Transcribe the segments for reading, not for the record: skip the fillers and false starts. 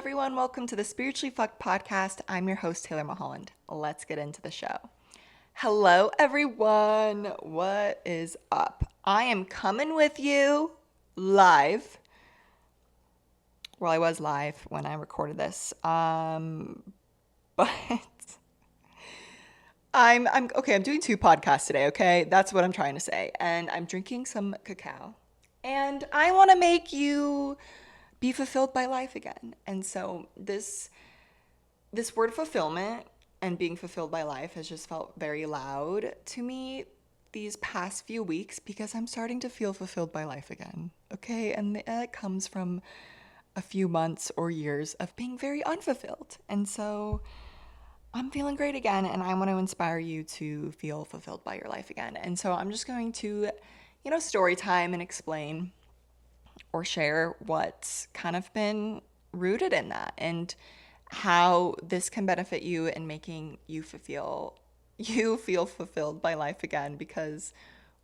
everyone. Welcome to the Spiritually Fucked podcast. I'm your host, Taylor Mulholland. Let's get into the show. Hello, everyone. What is up? I am coming with you live. Well, I was live when I recorded this. But I'm okay. I'm doing two podcasts today. Okay, that's what I'm trying to say. And I'm drinking some cacao. And I want to make you be fulfilled by life again. And so this word fulfillment and being fulfilled by life has just felt very loud to me these past few weeks because I'm starting to feel fulfilled by life again. Okay, and that comes from a few months or years of being very unfulfilled. And so I'm feeling great again, and I want to inspire you to feel fulfilled by your life again. And so I'm just going to, story time and explain or share what's kind of been rooted in that and how this can benefit you in making you feel fulfilled by life again, because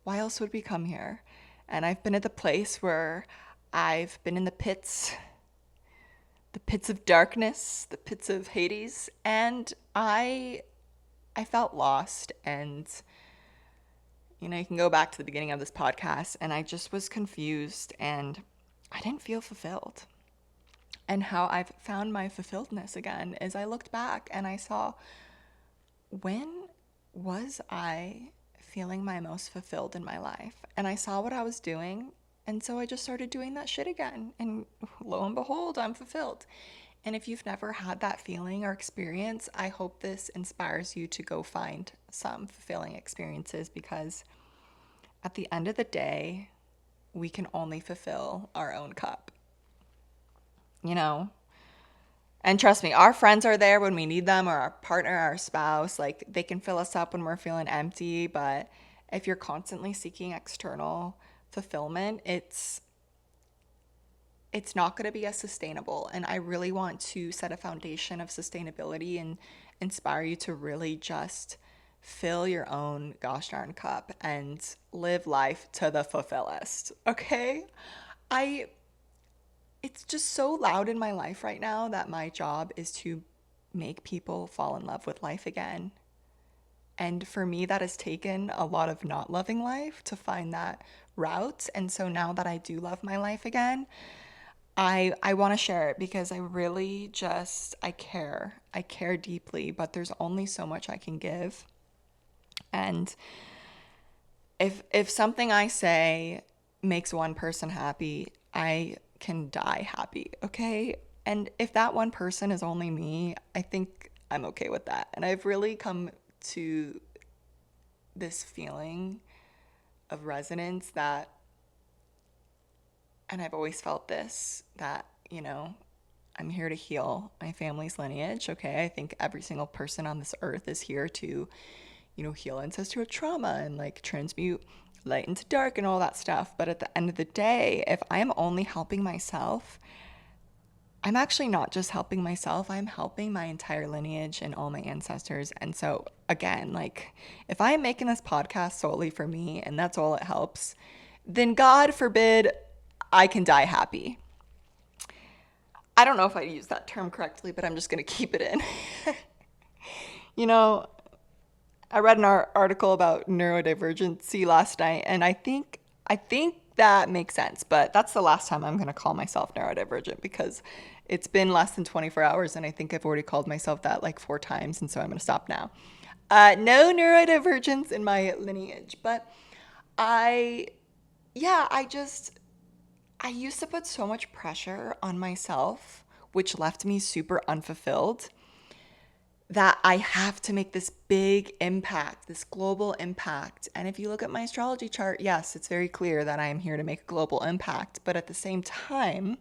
why else would we come here? And I've been at the place where I've been in the pits of darkness, the pits of Hades, and I felt lost. And you can go back to the beginning of this podcast, and I just was confused and I didn't feel fulfilled. And how I've found my fulfilledness again is I looked back and I saw, when was I feeling my most fulfilled in my life? And I saw what I was doing, and so I just started doing that shit again. And lo and behold, I'm fulfilled. And if you've never had that feeling or experience, I hope this inspires you to go find some fulfilling experiences, because at the end of the day, we can only fulfill our own cup. And trust me, our friends are there when we need them, or our partner, our spouse. Like, they can fill us up when we're feeling empty. But if you're constantly seeking external fulfillment, it's not going to be as sustainable. And I really want to set a foundation of sustainability and inspire you to really just fill your own gosh darn cup and live life to the fulfillest. Okay? It's just so loud in my life right now that my job is to make people fall in love with life again. And for me, that has taken a lot of not loving life to find that route. And so now that I do love my life again, I want to share it, because I really I care. I care deeply, but there's only so much I can give. And if something I say makes one person happy, I can die happy, okay? And if that one person is only me, I think I'm okay with that. And I've really come to this feeling of resonance that, and I've always felt this, that, I'm here to heal my family's lineage, okay? I think every single person on this earth is here to, heal ancestral trauma and like transmute light into dark and all that stuff. But at the end of the day, if I am only helping myself, I'm actually not just helping myself, I'm helping my entire lineage and all my ancestors. And so again, like, if I am making this podcast solely for me and that's all it helps, then God forbid I can die happy. I don't know if I used that term correctly, but I'm just going to keep it in. I read an article about neurodivergency last night, and I think that makes sense, but that's the last time I'm going to call myself neurodivergent, because it's been less than 24 hours, and I think I've already called myself that like 4 times, and so I'm going to stop now. No neurodivergence in my lineage, but I used to put so much pressure on myself, which left me super unfulfilled, that I have to make this big impact, this global impact. And if you look at my astrology chart, yes, it's very clear that I am here to make a global impact. But at the same time,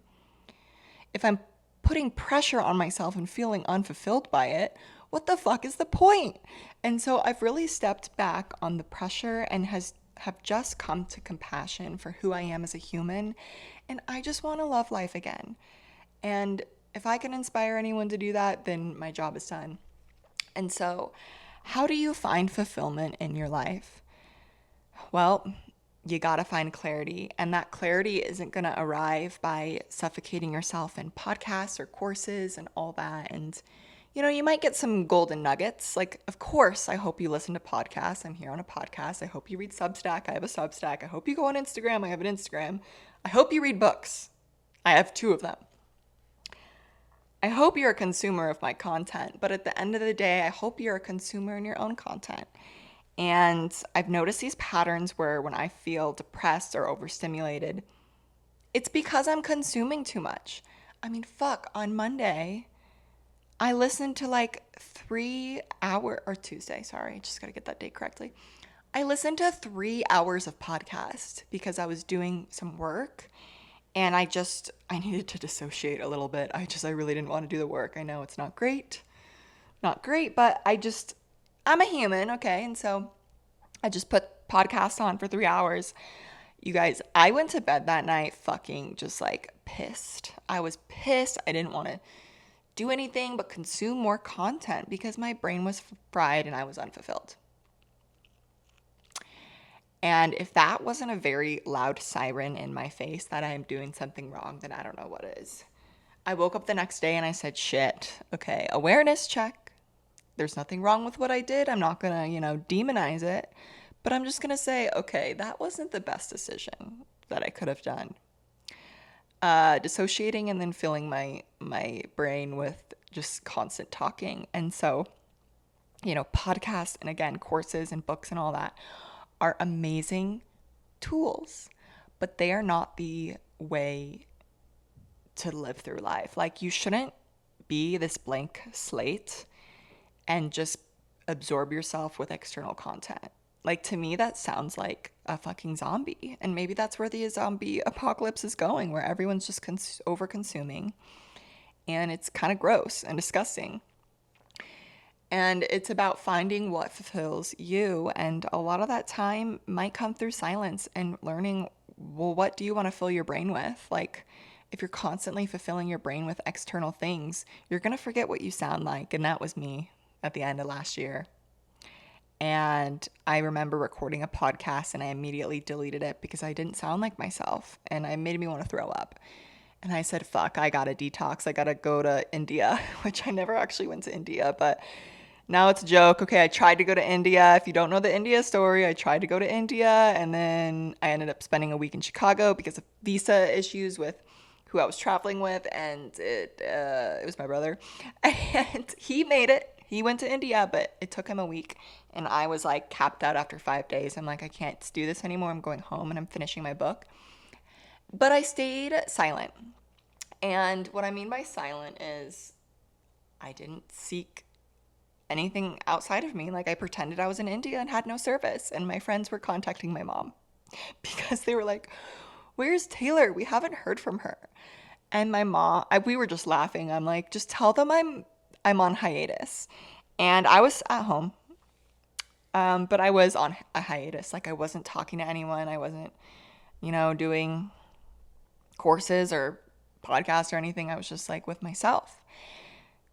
if I'm putting pressure on myself and feeling unfulfilled by it, what the fuck is the point? And so I've really stepped back on the pressure and have just come to compassion for who I am as a human. And I just want to love life again. And if I can inspire anyone to do that, then my job is done. And so, how do you find fulfillment in your life? Well, you gotta find clarity. And that clarity isn't gonna arrive by suffocating yourself in podcasts or courses and all that. And, you might get some golden nuggets. Like, of course, I hope you listen to podcasts. I'm here on a podcast. I hope you read Substack. I have a Substack. I hope you go on Instagram. I have an Instagram. I hope you read books. I have 2 of them. I hope you're a consumer of my content, but at the end of the day, I hope you're a consumer in your own content. And I've noticed these patterns where when I feel depressed or overstimulated, it's because I'm consuming too much. I mean, fuck, on Monday, I listened to like 3 hour, or Tuesday, sorry, just gotta get that date correctly. I listened to 3 hours of podcast because I was doing some work and I needed to dissociate a little bit. I really didn't want to do the work. I know it's not great, but I'm a human, okay? And so I just put podcasts on for 3 hours. You guys, I went to bed that night fucking just like pissed. I was pissed. I didn't want to do anything but consume more content because my brain was fried and I was unfulfilled. And if that wasn't a very loud siren in my face that I am doing something wrong, then I don't know what is. I woke up the next day and I said, shit, okay, awareness check. There's nothing wrong with what I did. I'm not gonna, demonize it. But I'm just gonna say, okay, that wasn't the best decision that I could have done. Dissociating and then filling my brain with just constant talking. And so, podcasts and again, courses and books and all that are amazing tools, but they are not the way to live through life. Like, you shouldn't be this blank slate and just absorb yourself with external content. Like, to me, that sounds like a fucking zombie. And maybe that's where the zombie apocalypse is going, where everyone's just over consuming. And it's kind of gross and disgusting. And it's about finding what fulfills you. And a lot of that time might come through silence and learning, well, what do you want to fill your brain with? Like, if you're constantly fulfilling your brain with external things, you're going to forget what you sound like. And that was me at the end of last year. And I remember recording a podcast and I immediately deleted it because I didn't sound like myself. And it made me want to throw up. And I said, fuck, I gotta detox. I gotta go to India, which I never actually went to India, but now it's a joke. Okay, I tried to go to India. If you don't know the India story, I tried to go to India and then I ended up spending a week in Chicago because of visa issues with who I was traveling with, and it was my brother. And he made it. He went to India, but it took him a week. And I was like capped out after 5 days. I'm like, I can't do this anymore. I'm going home and I'm finishing my book. But I stayed silent. And what I mean by silent is I didn't seek anything outside of me. Like, I pretended I was in India and had no service. And my friends were contacting my mom because they were like, where's Taylor? We haven't heard from her. And my mom, we were just laughing. I'm like, just tell them I'm on hiatus. And I was at home. But I was on a hiatus. Like, I wasn't talking to anyone. I wasn't, doing courses or podcasts or anything. I was just like with myself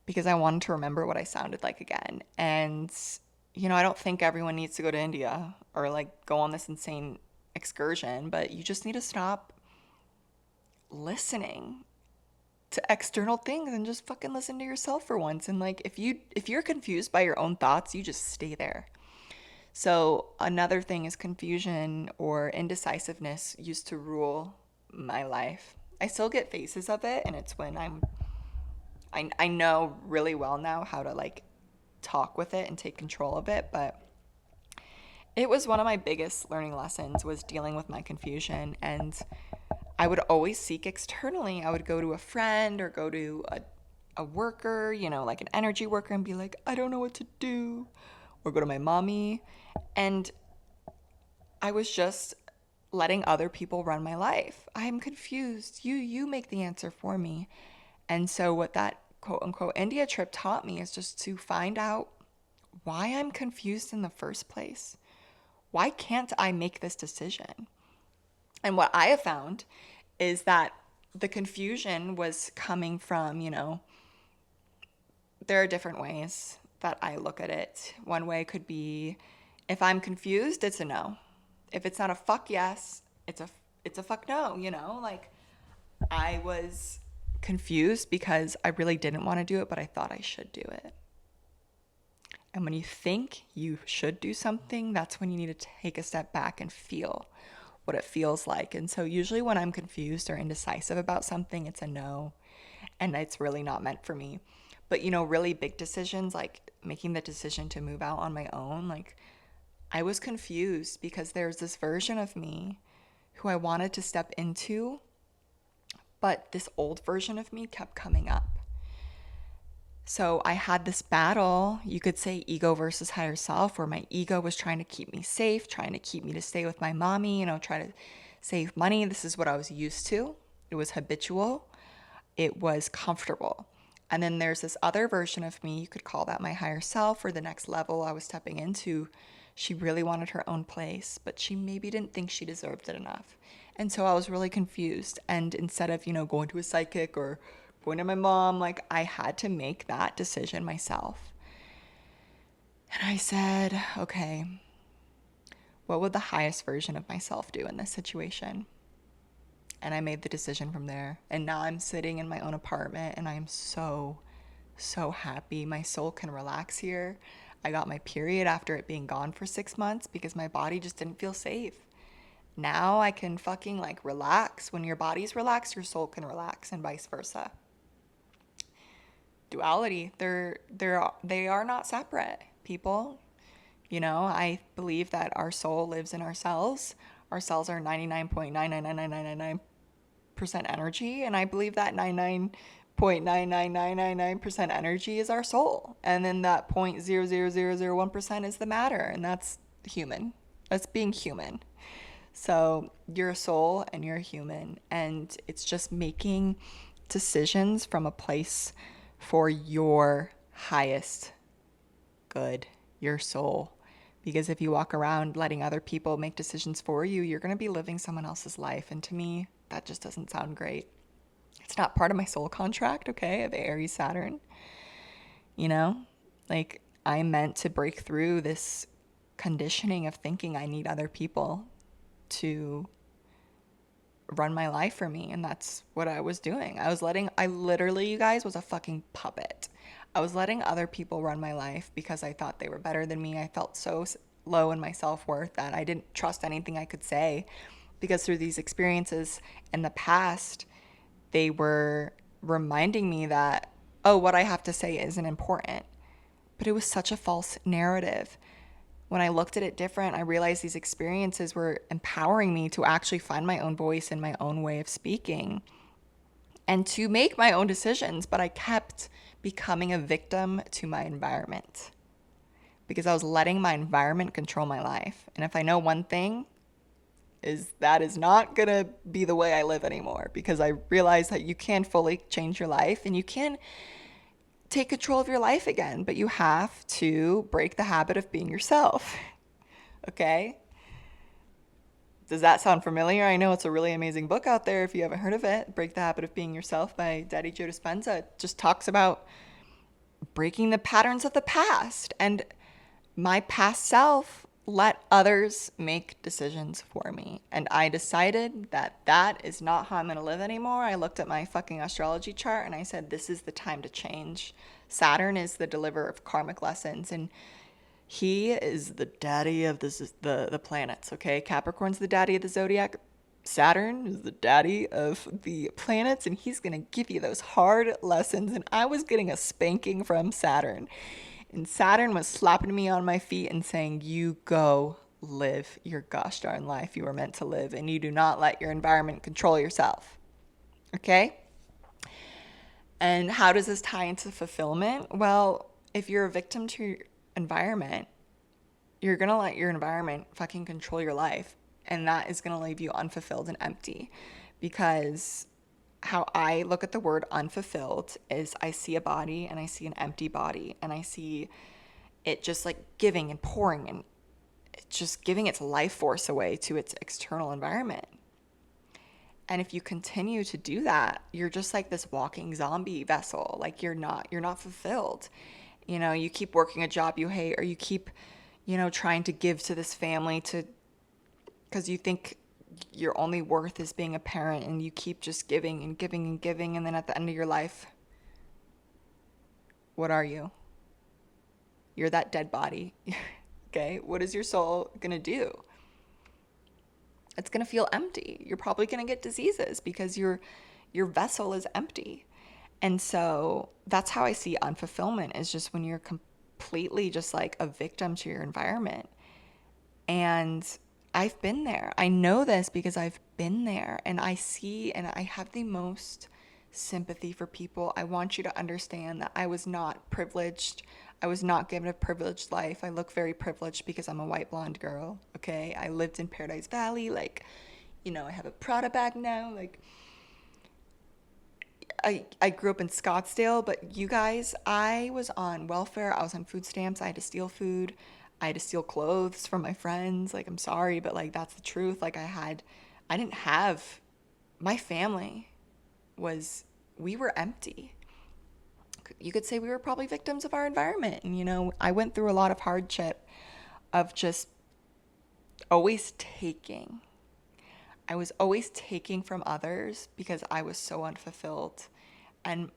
because I wanted to remember what I sounded like again. And, I don't think everyone needs to go to India or like go on this insane excursion, but you just need to stop listening to external things and just fucking listen to yourself for once. And like, if you're confused by your own thoughts, you just stay there. So another thing is confusion or indecisiveness used to rule my life. I still get phases of it, and it's when I know really well now how to like talk with it and take control of it, but it was one of my biggest learning lessons was dealing with my confusion. And I would always seek externally. I would go to a friend or go to a worker, like an energy worker, and be like, I don't know what to do. Or go to my mommy. And I was just letting other people run my life. I'm confused. You make the answer for me. And so what that quote unquote India trip taught me is just to find out why I'm confused in the first place. Why can't I make this decision? And what I have found is that the confusion was coming from, there are different ways that I look at it. One way could be, if I'm confused, it's a no. if it's not a fuck yes, it's a fuck no, Like I was confused because I really didn't want to do it, but I thought I should do it. And when you think you should do something, that's when you need to take a step back and feel what it feels like. And so usually when I'm confused or indecisive about something, it's a no, and it's really not meant for me. But really big decisions, like making the decision to move out on my own, like I was confused because there's this version of me who I wanted to step into, but this old version of me kept coming up. So I had this battle, you could say ego versus higher self, where my ego was trying to keep me safe, trying to keep me to stay with my mommy, try to save money. This is what I was used to. It was habitual. It was comfortable. And then there's this other version of me, you could call that my higher self, or the next level I was stepping into. She really wanted her own place, but she maybe didn't think she deserved it enough. And so I was really confused. And instead of, going to a psychic or going to my mom, like I had to make that decision myself. And I said, okay, what would the highest version of myself do in this situation? And I made the decision from there. And now I'm sitting in my own apartment and I'm so, so happy. My soul can relax here. I got my period after it being gone for 6 months because my body just didn't feel safe. Now I can fucking like relax. When your body's relaxed, your soul can relax, and vice versa. Duality, they are not separate, people. I believe that our soul lives in our cells. Our cells are 99.9999999% energy, and I believe that 99.99999% energy is our soul, and then that 0.00001% is the matter, and that's human. That's being human. So you're a soul and you're a human, and it's just making decisions from a place for your highest good, your soul. Because if you walk around letting other people make decisions for you, you're going to be living someone else's life. And to me, that just doesn't sound great. It's not part of my soul contract, okay, of Aries Saturn. Like I'm meant to break through this conditioning of thinking I need other people to run my life for me, and that's what I was doing. I literally, you guys, was a fucking puppet. I was letting other people run my life because I thought they were better than me. I felt so low in my self-worth that I didn't trust anything I could say, because through these experiences in the past, they were reminding me that, oh, what I have to say isn't important. But it was such a false narrative. When I looked at it different, I realized these experiences were empowering me to actually find my own voice and my own way of speaking and to make my own decisions. But I kept becoming a victim to my environment because I was letting my environment control my life. And if I know one thing, is that is not going to be the way I live anymore, because I realized that you can fully change your life and you can take control of your life again, but you have to break the habit of being yourself. Okay? Does that sound familiar? I know it's a really amazing book out there if you haven't heard of it. Break the Habit of Being Yourself by Daddy Joe Dispenza. It just talks about breaking the patterns of the past. And my past self let others make decisions for me. And I decided that that is not how I'm going to live anymore. I looked at my fucking astrology chart and I said, this is the time to change. Saturn is the deliverer of karmic lessons, and he is the daddy of the planets, okay? Capricorn's the daddy of the zodiac. Saturn is the daddy of the planets, and he's going to give you those hard lessons. And I was getting a spanking from Saturn. And Saturn was slapping me on my feet and saying, you go live your gosh darn life you were meant to live, and you do not let your environment control yourself. Okay? And how does this tie into fulfillment? Well, if you're a victim to your environment, you're going to let your environment fucking control your life. And that is going to leave you unfulfilled and empty. Because how I look at the word unfulfilled is I see a body and I see an empty body, and I see it just like giving and pouring and just giving its life force away to its external environment. And if you continue to do that, you're just like this walking zombie vessel. Like you're not fulfilled. You keep working a job you hate, or you keep, trying to give to this family to because you think your only worth is being a parent, and you keep just giving and giving and giving, and then at the end of your life, what are you? You're that dead body. Okay, what is your soul gonna do? It's gonna feel empty. You're probably gonna get diseases because your vessel is empty. And so that's how I see unfulfillment, is just when you're completely just like a victim to your environment. And I've been there. I know this because I've been there, and I see and I have the most sympathy for people. I want you to understand that I was not privileged. I was not given a privileged life. I look very privileged because I'm a white blonde girl. Okay. I lived in Paradise Valley. Like, I have a Prada bag now. Like, I grew up in Scottsdale, but you guys, I was on welfare. I was on food stamps. I had to steal food. I had to steal clothes from my friends. Like, I'm sorry, but like, that's the truth. Like, I didn't have, my family was, we were empty. You could say we were probably victims of our environment. And, I went through a lot of hardship of just always taking. I was always taking from others because I was so unfulfilled. And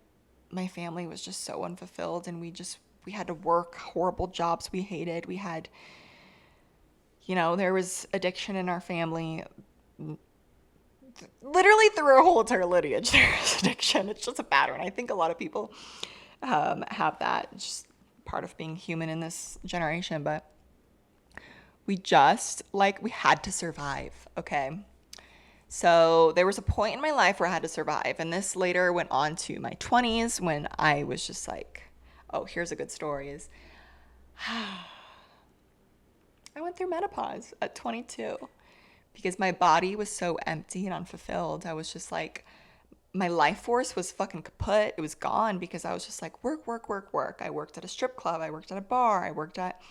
my family was just so unfulfilled, and we had to work horrible jobs we hated. We had, there was addiction in our family. Literally through our whole entire lineage, there's addiction. It's just a pattern. I think a lot of people have that. It's just part of being human in this generation. But we had to survive, okay? So there was a point in my life where I had to survive. And this later went on to my 20s when I was just like, oh, here's a good story is I went through menopause at 22 because my body was so empty and unfulfilled. I was just like, my life force was fucking kaput. It was gone because I was just like, work, work, work, work. I worked at a strip club. I worked at a bar. I worked at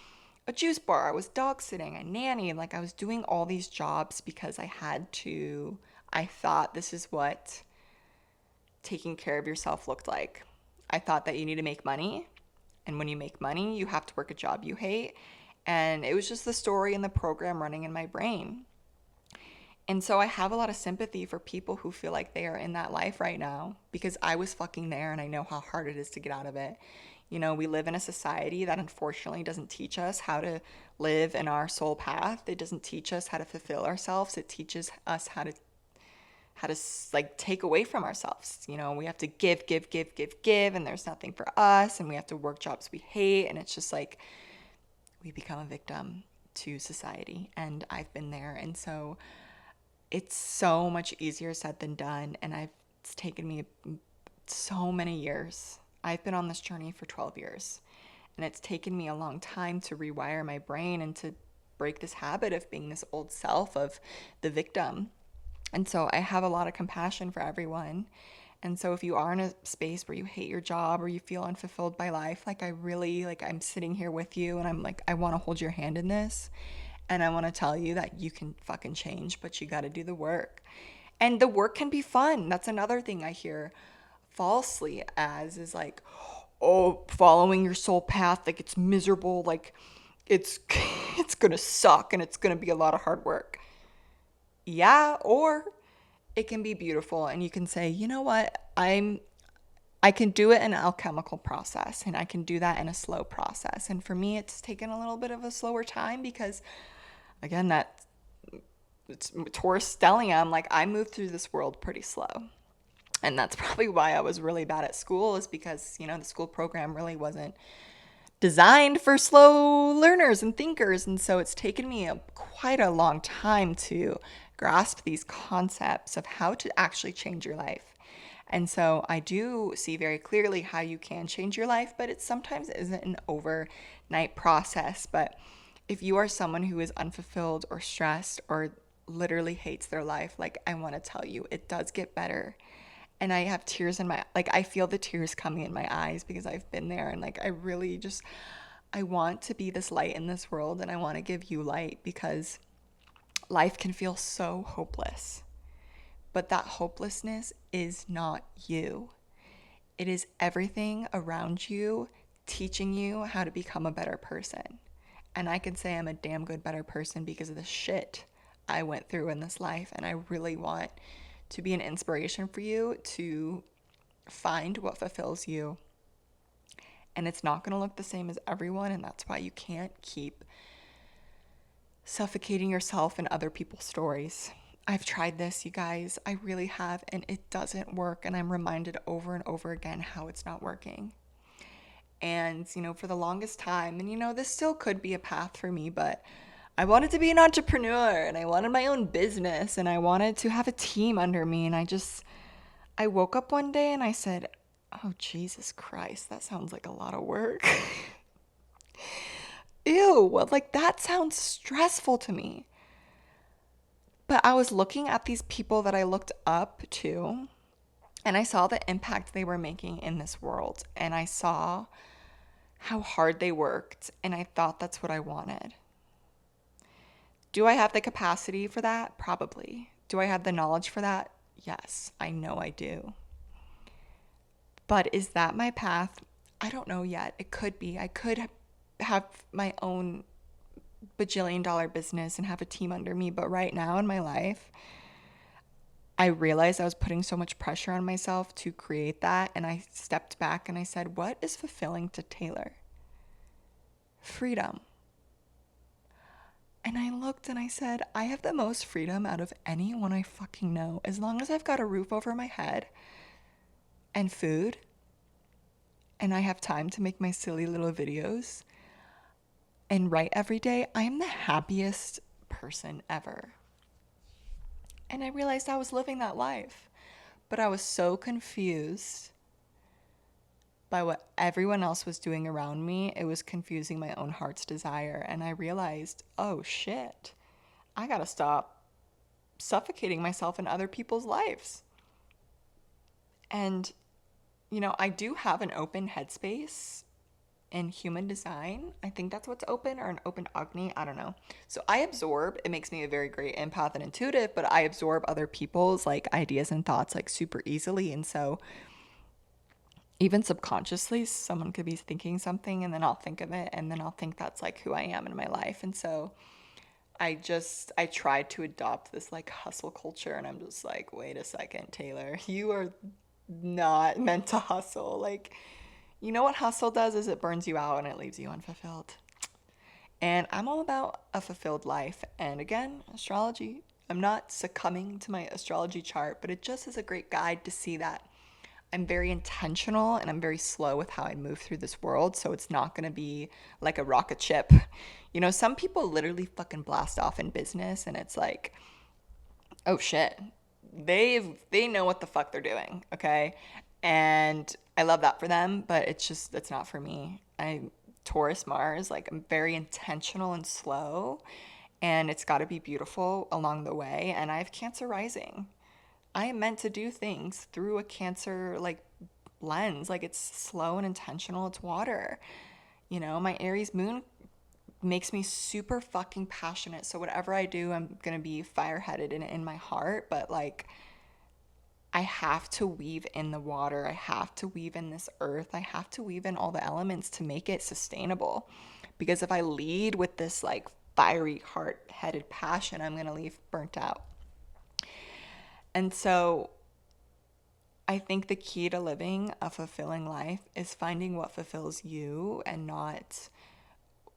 a juice bar. I was dog sitting. I nannied. Like, I was doing all these jobs because I had to. I thought this is what taking care of yourself looked like. I thought that you need to make money. And when you make money, you have to work a job you hate. And it was just the story and the program running in my brain. And so I have a lot of sympathy for people who feel like they are in that life right now, because I was fucking there and I know how hard it is to get out of it. We live in a society that unfortunately doesn't teach us how to live in our soul path. It doesn't teach us how to fulfill ourselves. It teaches us how to like take away from ourselves. We have to give, give, give, give, give, and there's nothing for us, and we have to work jobs we hate, and it's just like we become a victim to society. And I've been there, and so it's so much easier said than done. And it's taken me so many years. I've been on this journey for 12 years, and it's taken me a long time to rewire my brain and to break this habit of being this old self of the victim. And so I have a lot of compassion for everyone. And so if you are in a space where you hate your job or you feel unfulfilled by life, like, I really, like, I'm sitting here with you, and I'm like, I want to hold your hand in this. And I want to tell you that you can fucking change, but you got to do the work. And the work can be fun. That's another thing I hear falsely as is like, oh, following your soul path, like, it's miserable, like, it's it's going to suck and it's going to be a lot of hard work. Yeah, or it can be beautiful, and you can say, you know what? I can do it in an alchemical process, and I can do that in a slow process. And for me, it's taken a little bit of a slower time because, again, that it's Taurus stellium, like, I moved through this world pretty slow. And that's probably why I was really bad at school, is because, the school program really wasn't designed for slow learners and thinkers. And so it's taken me quite a long time to grasp these concepts of how to actually change your life. And so I do see very clearly how you can change your life, but it sometimes isn't an overnight process. But if you are someone who is unfulfilled or stressed or literally hates their life, like, I want to tell you, it does get better. And I have tears in I feel the tears coming in my eyes because I've been there. And like, I really just, I want to be this light in this world, and I want to give you light, because life can feel so hopeless. But that hopelessness is not you. It is everything around you teaching you how to become a better person. And I can say I'm a damn good better person because of the shit I went through in this life, and I really want to be an inspiration for you to find what fulfills you. And it's not going to look the same as everyone, and that's why you can't keep suffocating yourself in other people's stories. I've tried this, you guys. I really have, and it doesn't work. And I'm reminded over and over again how it's not working. And, for the longest time, and, this still could be a path for me, but I wanted to be an entrepreneur and I wanted my own business and I wanted to have a team under me. And I woke up one day and I said, oh, Jesus Christ, that sounds like a lot of work. Ew, like that sounds stressful to me. But I was looking at these people that I looked up to, and I saw the impact they were making in this world. And I saw how hard they worked, and I thought that's what I wanted. Do I have the capacity for that? Probably. Do I have the knowledge for that? Yes, I know I do. But is that my path? I don't know yet. It could be. I could have my own bajillion-dollar business and have a team under me. But right now in my life, I realized I was putting so much pressure on myself to create that. And I stepped back and I said, what is fulfilling to Taylor? Freedom. And I looked and I said, I have the most freedom out of anyone I fucking know. As long as I've got a roof over my head and food, and I have time to make my silly little videos and write every day, I am the happiest person ever. And I realized I was living that life, but I was so confused by what everyone else was doing around me. It was confusing my own heart's desire. And I realized, oh shit, I gotta stop suffocating myself in other people's lives. And, I do have an open headspace in human design. I think that's what's open, or an open Agni. I don't know. So I absorb. It makes me a very great empath and intuitive, but I absorb other people's ideas and thoughts super easily. And so even subconsciously, someone could be thinking something and then I'll think of it and then I'll think that's who I am in my life. And so I tried to adopt this hustle culture, and I'm just wait a second, Taylor, you are not meant to hustle. What hustle does is it burns you out and it leaves you unfulfilled. And I'm all about a fulfilled life. And again, astrology, I'm not succumbing to my astrology chart, but it just is a great guide to see that I'm very intentional and I'm very slow with how I move through this world. So it's not going to be like a rocket ship. Some people literally fucking blast off in business and it's oh shit, they know what the fuck they're doing, okay? And I love that for them, but it's not for me. Taurus Mars, I'm very intentional and slow, and it's got to be beautiful along the way. And I have Cancer rising. I am meant to do things through a Cancer lens. It's slow and intentional. It's water. My Aries moon makes me super fucking passionate. So whatever I do, I'm gonna be fire-headed in my heart. But I have to weave in the water. I have to weave in this earth. I have to weave in all the elements to make it sustainable. Because if I lead with this fiery, heart-headed passion, I'm gonna leave burnt out. And so I think the key to living a fulfilling life is finding what fulfills you and not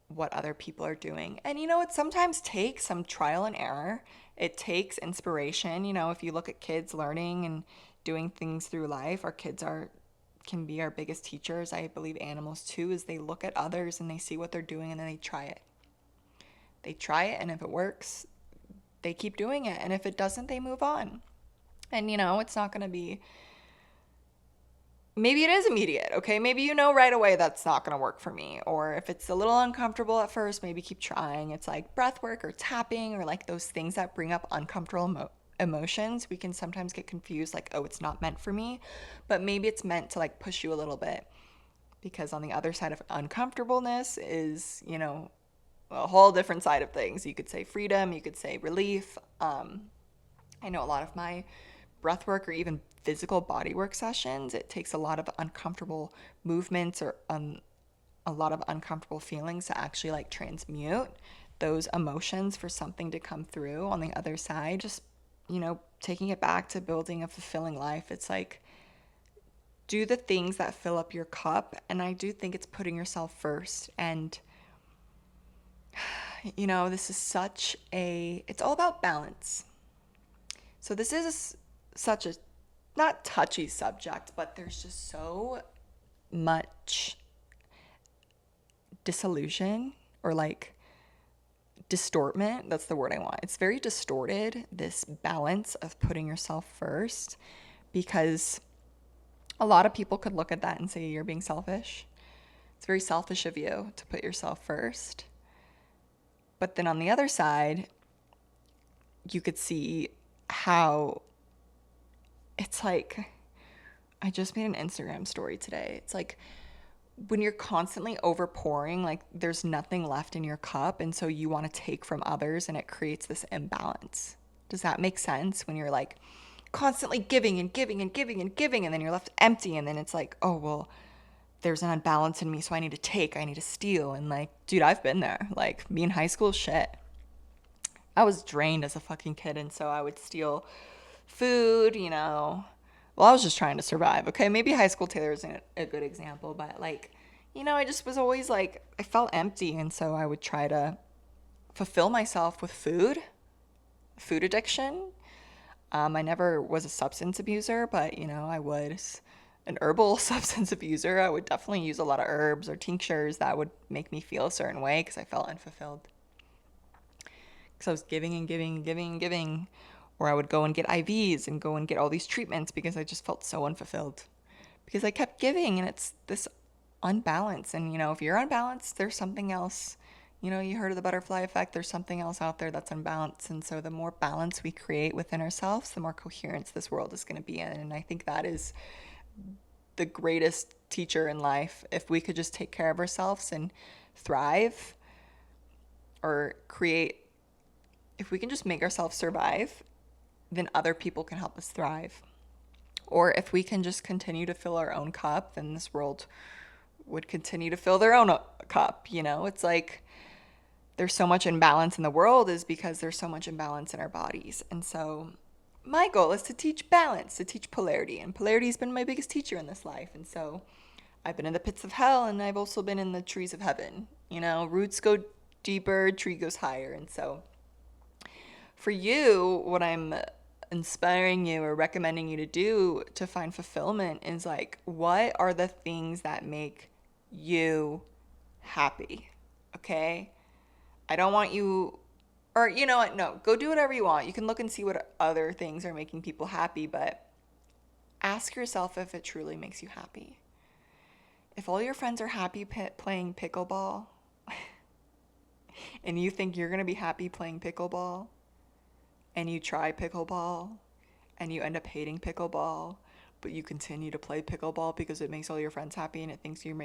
what other people are doing. And it sometimes takes some trial and error. It takes inspiration. If you look at kids learning and doing things through life, our kids can be our biggest teachers. I believe animals too, is they look at others and they see what they're doing and then they try it. They try it, and if it works, they keep doing it. And if it doesn't, they move on. And it's not going to be, maybe it is immediate, okay? Maybe right away that's not going to work for me. Or if it's a little uncomfortable at first, maybe keep trying. It's breath work or tapping or those things that bring up uncomfortable emotions. We can sometimes get confused oh, it's not meant for me. But maybe it's meant to push you a little bit. Because on the other side of uncomfortableness is, a whole different side of things. You could say freedom, you could say relief. I know a lot of my breath work or even physical body work sessions, it takes a lot of uncomfortable movements or a lot of uncomfortable feelings to actually transmute those emotions for something to come through on the other side. Just, taking it back to building a fulfilling life. It's like, do the things that fill up your cup. And I do think it's putting yourself first. And, this is it's all about balance. So this is such a, not touchy subject, but there's just so much disillusion or like distortment. That's the word I want. It's very distorted, this balance of putting yourself first, because a lot of people could look at that and say you're being selfish. It's very selfish of you to put yourself first. But then on the other side, you could see how it's like, I just made an Instagram story today. It's like when you're constantly overpouring, like there's nothing left in your cup. And so you want to take from others and it creates this imbalance. Does that make sense? When you're like constantly giving and giving and giving and giving, and then you're left empty. And then it's like, oh, well, there's an unbalance in me. So I need to steal. And like, dude, I've been there. Like me in high school, shit. I was drained as a fucking kid. And so I would steal food, Well, I was just trying to survive, okay? Maybe high school Taylor isn't a good example, but like, I just was always like, I felt empty. And so I would try to fulfill myself with food addiction. I never was a substance abuser, but, I was an herbal substance abuser. I would definitely use a lot of herbs or tinctures that would make me feel a certain way because I felt unfulfilled. Because I was giving and giving and giving and giving. Or I would go and get IVs and go and get all these treatments because I just felt so unfulfilled. Because I kept giving, and it's this unbalance. And, if you're unbalanced, there's something else. You heard of the butterfly effect. There's something else out there that's unbalanced. And so the more balance we create within ourselves, the more coherence this world is going to be in. And I think that is the greatest teacher in life. If we could just take care of ourselves and thrive, or if we can just make ourselves survive, then other people can help us thrive. Or if we can just continue to fill our own cup, then this world would continue to fill their own cup. It's like there's so much imbalance in the world is because there's so much imbalance in our bodies. And so my goal is to teach balance, to teach polarity. And polarity has been my biggest teacher in this life. And so I've been in the pits of hell, and I've also been in the trees of heaven. Roots go deeper, tree goes higher. And so for you, what I'm inspiring you or recommending you to do to find fulfillment is like, what are the things that make you happy? Okay? I don't want you, or you know what? No, go do whatever you want. You can look and see what other things are making people happy, but ask yourself if it truly makes you happy. If all your friends are happy playing pickleball and you think you're going to be happy playing pickleball, and you try pickleball and you end up hating pickleball, but you continue to play pickleball because it makes all your friends happy and it thinks you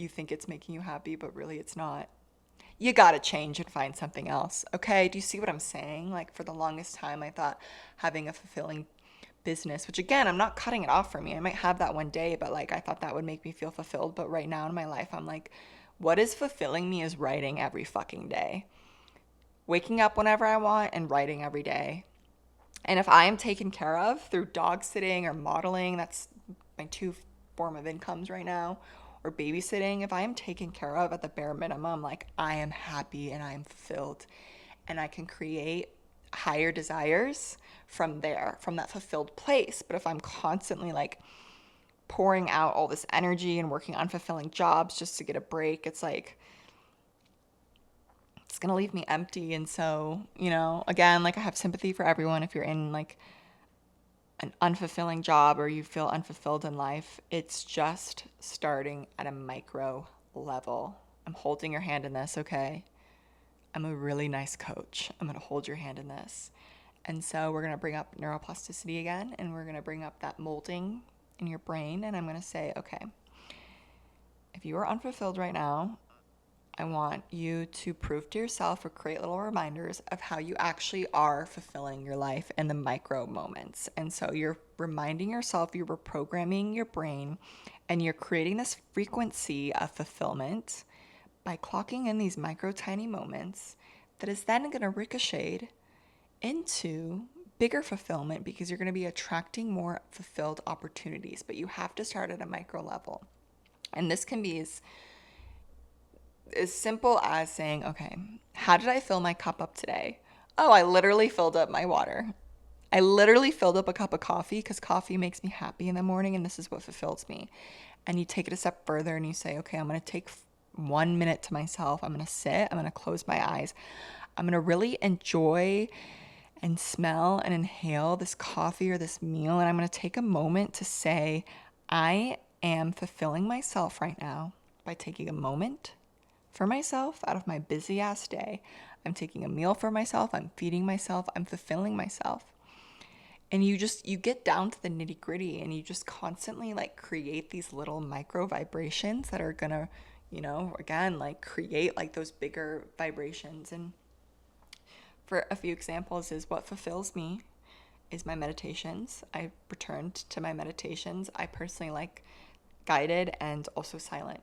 think it's making you happy, but really it's not. You gotta change and find something else, okay? Do you see what I'm saying? Like, for the longest time, I thought having a fulfilling business, which again, I'm not cutting it off for me. I might have that one day, but like, I thought that would make me feel fulfilled. But right now in my life, I'm like, what is fulfilling me is writing every fucking day. Waking up whenever I want and writing every day. And if I am taken care of through dog sitting or modeling, that's my two form of incomes right now, or babysitting, if I am taken care of at the bare minimum, like I am happy and I am fulfilled, and I can create higher desires from there, from that fulfilled place. But if I'm constantly like pouring out all this energy and working on fulfilling jobs just to get a break, it's like, it's going to leave me empty. And so, again, like I have sympathy for everyone. If you're in like an unfulfilling job or you feel unfulfilled in life, it's just starting at a micro level. I'm holding your hand in this, okay? I'm a really nice coach. I'm going to hold your hand in this. And so we're going to bring up neuroplasticity again, and we're going to bring up that molding in your brain. And I'm going to say, okay, if you are unfulfilled right now, I want you to prove to yourself or create little reminders of how you actually are fulfilling your life in the micro moments. And so you're reminding yourself, you're reprogramming your brain, and you're creating this frequency of fulfillment by clocking in these micro tiny moments that is then going to ricochet into bigger fulfillment, because you're going to be attracting more fulfilled opportunities. But you have to start at a micro level. And this can be as simple as saying, okay, how did I fill my cup up today? Oh, I literally filled up my water. I literally filled up a cup of coffee because coffee makes me happy in the morning, and this is what fulfills me. And you take it a step further and you say, okay, I'm going to take 1 minute to myself. I'm going to sit. I'm going to close my eyes. I'm going to really enjoy and smell and inhale this coffee or this meal. And I'm going to take a moment to say, I am fulfilling myself right now by taking a moment for myself out of my busy ass day. I'm taking a meal for myself. I'm feeding myself. I'm fulfilling myself. And you get down to the nitty gritty, and you just constantly like create these little micro vibrations that are gonna, again, like create like those bigger vibrations. And for a few examples is what fulfills me is my meditations. I returned to my meditations. I personally like guided and also silent.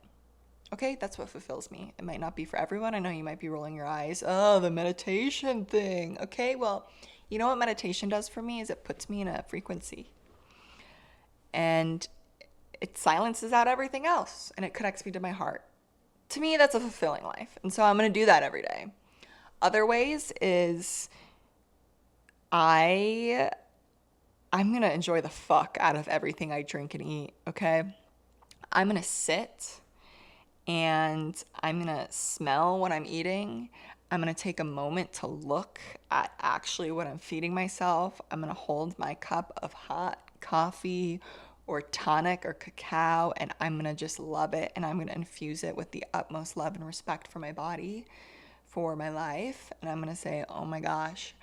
Okay, that's what fulfills me. It might not be for everyone. I know you might be rolling your eyes. Oh, the meditation thing. Okay, well, you know what meditation does for me is it puts me in a frequency. And it silences out everything else, and it connects me to my heart. To me, that's a fulfilling life. And so I'm going to do that every day. Other ways is I'm going to enjoy the fuck out of everything I drink and eat, okay? I'm going to sit and I'm going to smell what I'm eating. I'm going to take a moment to look at actually what I'm feeding myself. I'm going to hold my cup of hot coffee or tonic or cacao, and I'm going to just love it, and I'm going to infuse it with the utmost love and respect for my body, for my life. And I'm going to say, oh my gosh,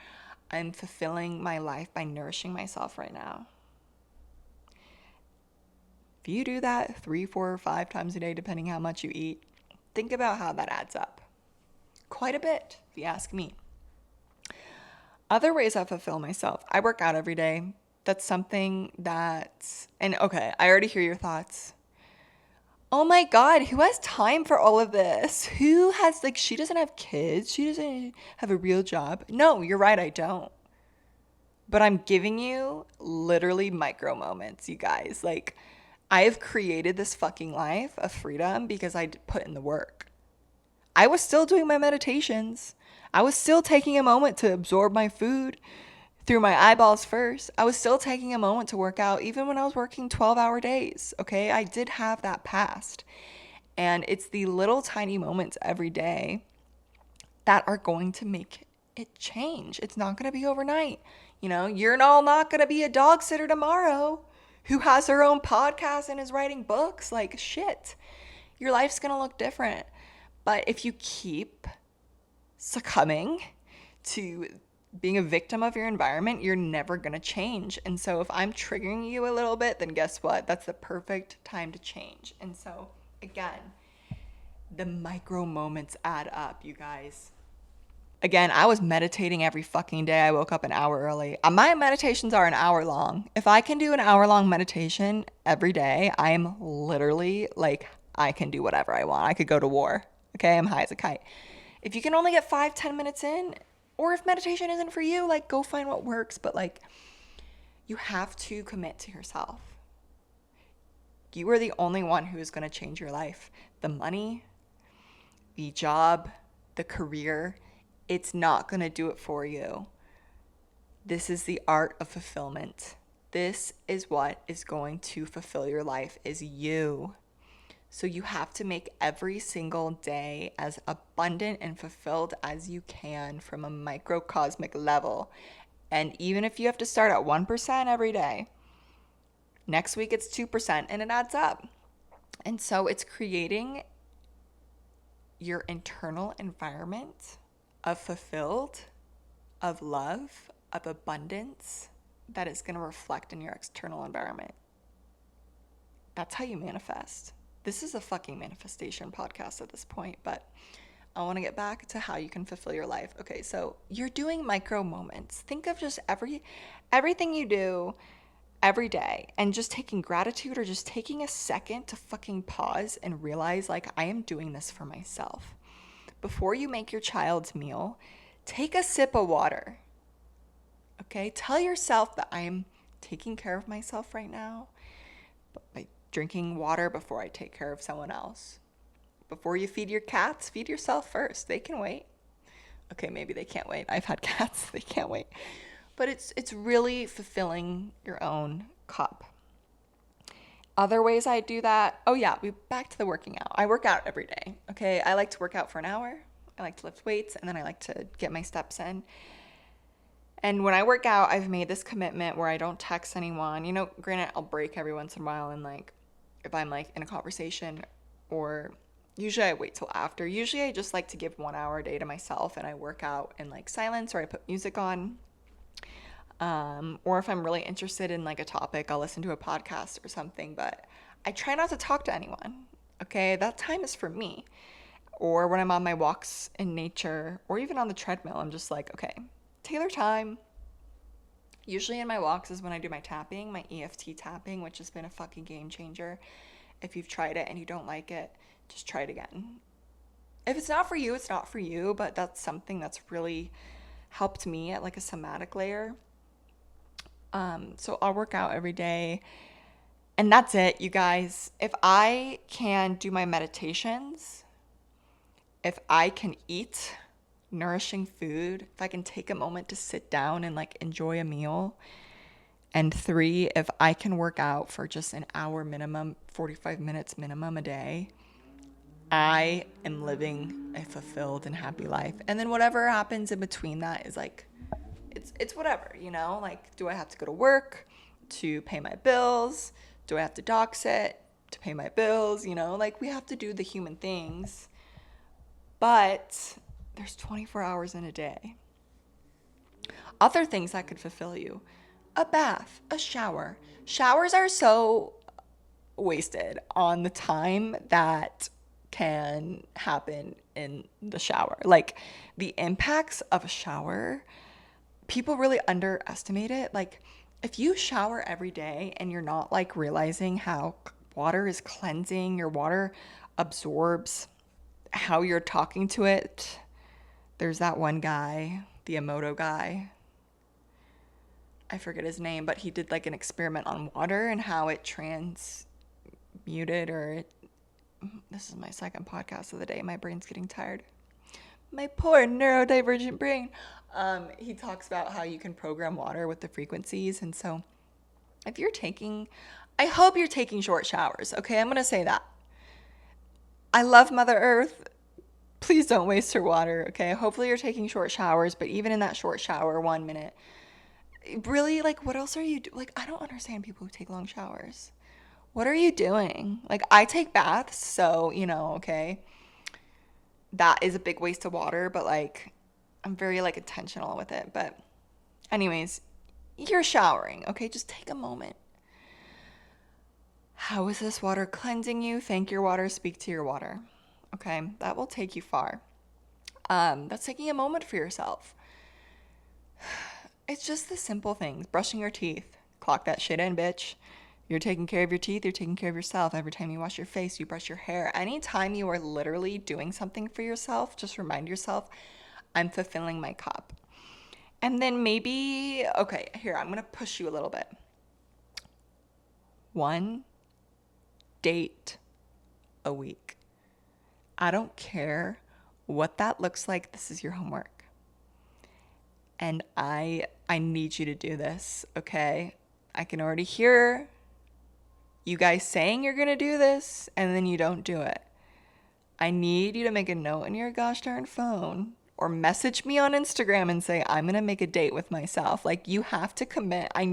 I'm fulfilling my life by nourishing myself right now. If you do that 3, 4, or 5 times a day, depending how much you eat, think about how that adds up. Quite a bit, if you ask me. Other ways I fulfill myself. I work out every day. That's something and okay, I already hear your thoughts. Oh my God, who has time for all of this? Who has, she doesn't have kids. She doesn't have a real job. No, you're right, I don't. But I'm giving you literally micro moments, you guys. I have created this fucking life of freedom because I put in the work. I was still doing my meditations. I was still taking a moment to absorb my food through my eyeballs first. I was still taking a moment to work out even when I was working 12-hour days, okay? I did have that past. And it's the little tiny moments every day that are going to make it change. It's not going to be overnight. You're all not going to be a dog sitter tomorrow who has her own podcast and is writing books. Shit. Your life's going to look different. But if you keep succumbing to being a victim of your environment, you're never going to change. And so if I'm triggering you a little bit, then guess what? That's the perfect time to change. And so, again, the micro moments add up, you guys. Again, I was meditating every fucking day. I woke up an hour early. My meditations are an hour long. If I can do an hour-long meditation every day, I am literally I can do whatever I want. I could go to war. Okay, I'm high as a kite. If you can only get 5-10 minutes in, or if meditation isn't for you, go find what works. But you have to commit to yourself. You are the only one who is going to change your life. The money, the job, the career, it's not going to do it for you. This is the art of fulfillment. This is what is going to fulfill your life, is you. So you have to make every single day as abundant and fulfilled as you can from a microcosmic level. And even if you have to start at 1% every day, next week it's 2% and it adds up. And so it's creating your internal environment of fulfilled, of love, of abundance that is going to reflect in your external environment. That's how you manifest. This is a fucking manifestation podcast at this point, but I want to get back to how you can fulfill your life. Okay, so you're doing micro moments. Think of just everything you do every day and just taking gratitude or just taking a second to fucking pause and realize I am doing this for myself. before you make your child's meal, take a sip of water. Okay? Tell yourself that I'm taking care of myself right now by drinking water before I take care of someone else. Before you feed your cats, feed yourself first. They can wait. Okay, maybe they can't wait. I've had cats, they can't wait. But it's really fulfilling your own cup. Other ways I do that, oh yeah, we back to the working out. I work out every day, okay? I like to work out for an hour. I like to lift weights, and then I like to get my steps in. And when I work out, I've made this commitment where I don't text anyone. You know, granted, I'll break every once in a while, and like, if I'm like in a conversation, or usually I wait till after. Usually I just like to give 1 hour a day to myself, and I work out in like silence, or I put music on. Or if I'm really interested in like a topic, I'll listen to a podcast or something, but I try not to talk to anyone. Okay, that time is for me. Or when I'm on my walks in nature, or even on the treadmill, I'm just like, okay, Taylor time. Usually in my walks is when I do my tapping, my EFT tapping, which has been a fucking game changer. If you've tried it and you don't like it, just try it again. If it's not for you, it's not for you, but that's something that's really helped me at like a somatic layer. So I'll work out every day, and that's it, you guys. If I can do my meditations, if I can eat nourishing food, if I can take a moment to sit down and like enjoy a meal, and 3, if I can work out for just an hour minimum, 45 minutes minimum a day, I am living a fulfilled and happy life. And then whatever happens in between that is like, it's whatever, you know? Like, do I have to go to work to pay my bills? Do I have to dog sit to pay my bills? You know, like, we have to do the human things. But there's 24 hours in a day. Other things that could fulfill you: a bath, a shower. Showers are so wasted on the time that can happen in the shower. Like, the impacts of a shower, people really underestimate it. Like, if you shower every day and you're not like realizing how water is cleansing, your water absorbs how you're talking to it. There's that one guy, the Emoto guy. I forget his name, but he did like an experiment on water and how it transmuted, or this is my second podcast of the day. My brain's getting tired. My poor neurodivergent brain. He talks about how you can program water with the frequencies. And so if you're I hope you're taking short showers. Okay, I'm going to say that. I love Mother Earth. Please don't waste her water. Okay, hopefully you're taking short showers, but even in that short shower, 1 minute, really, like, what else are you doing? Like, I don't understand people who take long showers. What are you doing? Like, I take baths, so, you know, okay, that is a big waste of water, but like, I'm very like intentional with it. But anyways, you're showering, okay? Just take a moment. How is this water cleansing you? Thank your water, speak to your water. Okay, that will take you far. That's taking a moment for yourself. It's just the simple things. Brushing your teeth. Clock that shit in, bitch. You're taking care of your teeth, you're taking care of yourself. Every time you wash your face, you brush your hair. Anytime you are literally doing something for yourself, just remind yourself, I'm fulfilling my cup. And then maybe, okay, here, I'm going to push you a little bit. 1 date a week. I don't care what that looks like. This is your homework. And I need you to do this, okay? I can already hear you guys saying you're going to do this, and then you don't do it. I need you to make a note in your gosh darn phone, or message me on Instagram and say, I'm going to make a date with myself. Like, you have to commit. I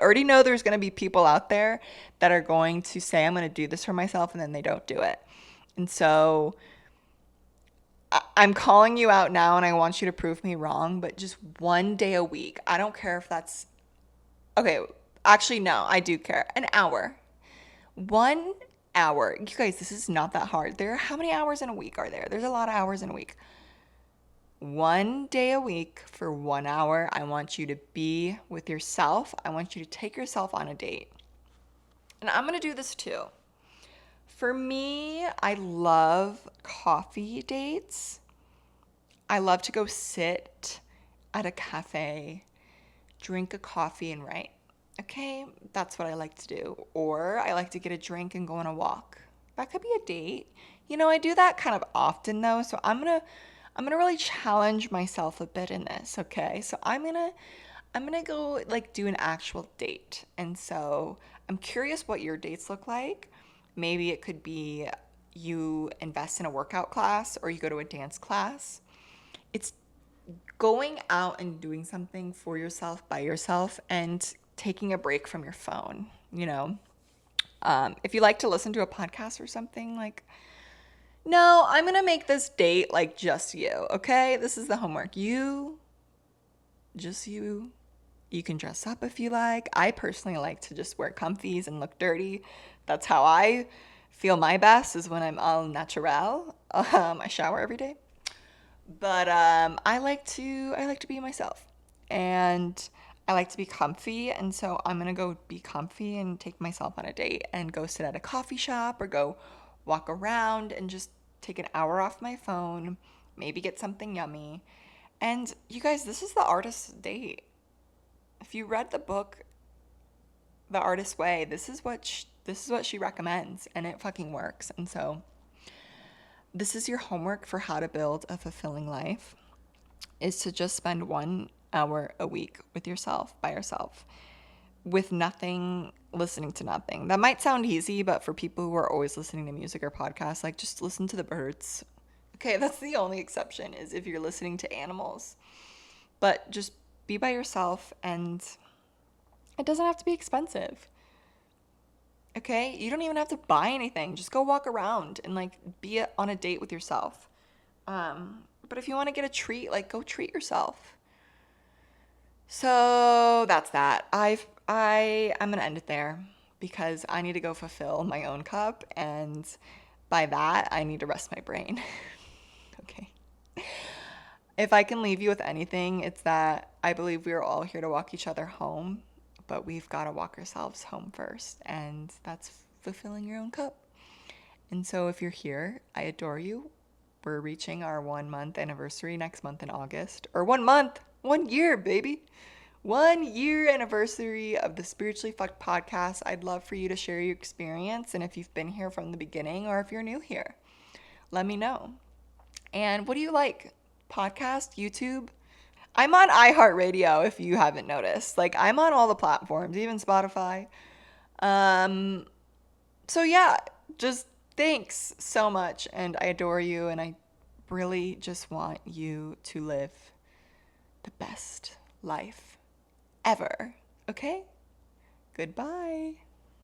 already know there's going to be people out there that are going to say, I'm going to do this for myself, and then they don't do it. And so I'm calling you out now, and I want you to prove me wrong, but just 1 day a week. I don't care if that's, okay, actually, no, I do care. An hour. 1 hour. You guys, this is not that hard. How many hours in a week are there? There's a lot of hours in a week. 1 day a week for 1 hour. I want you to be with yourself. I want you to take yourself on a date. And I'm going to do this too. For me, I love coffee dates. I love to go sit at a cafe, drink a coffee, and write. Okay, that's what I like to do. Or I like to get a drink and go on a walk. That could be a date. I do that kind of often though, so I'm gonna really challenge myself a bit in this, okay? So I'm gonna go like do an actual date. And so I'm curious what your dates look like. Maybe it could be you invest in a workout class or you go to a dance class. It's going out and doing something for yourself by yourself and taking a break from your phone. If you like to listen to a podcast or something, like, no, I'm gonna make this date like just you, okay? This is the homework. Just you. You can dress up if you like. I personally like to just wear comfies and look dirty. That's how I feel my best, is when I'm all natural. I shower every day. But I like to be myself. And I like to be comfy, and so I'm gonna go be comfy and take myself on a date and go sit at a coffee shop or go walk around and just take an hour off my phone, maybe get something yummy. And you guys, this is the artist's date. If you read the book The Artist's Way, this is what she recommends, and it fucking works. And so this is your homework for how to build a fulfilling life, is to just spend 1 hour a week with yourself, by yourself, with nothing, listening to nothing. That might sound easy, but for people who are always listening to music or podcasts, like, just listen to the birds. Okay, that's the only exception, is if you're listening to animals. But just be by yourself, and it doesn't have to be expensive. Okay? You don't even have to buy anything. Just go walk around and like be on a date with yourself. But if you want to get a treat, like, go treat yourself. So that's that. I'm gonna end it there because I need to go fulfill my own cup, and by that I need to rest my brain. Okay. If I can leave you with anything, it's that I believe we are all here to walk each other home, but we've got to walk ourselves home first, and that's fulfilling your own cup. And so if you're here, I adore you. We're reaching our 1 month anniversary next month in August. Or 1 month, 1 year, baby. 1 year anniversary of the Spiritually Fucked podcast. I'd love for you to share your experience, and if you've been here from the beginning or if you're new here, let me know. And what do you like? Podcast, YouTube? I'm on iHeartRadio if you haven't noticed. Like, I'm on all the platforms, even Spotify. Um, so yeah, just thanks so much, and I adore you, and I really just want you to live the best life ever. Okay? Goodbye.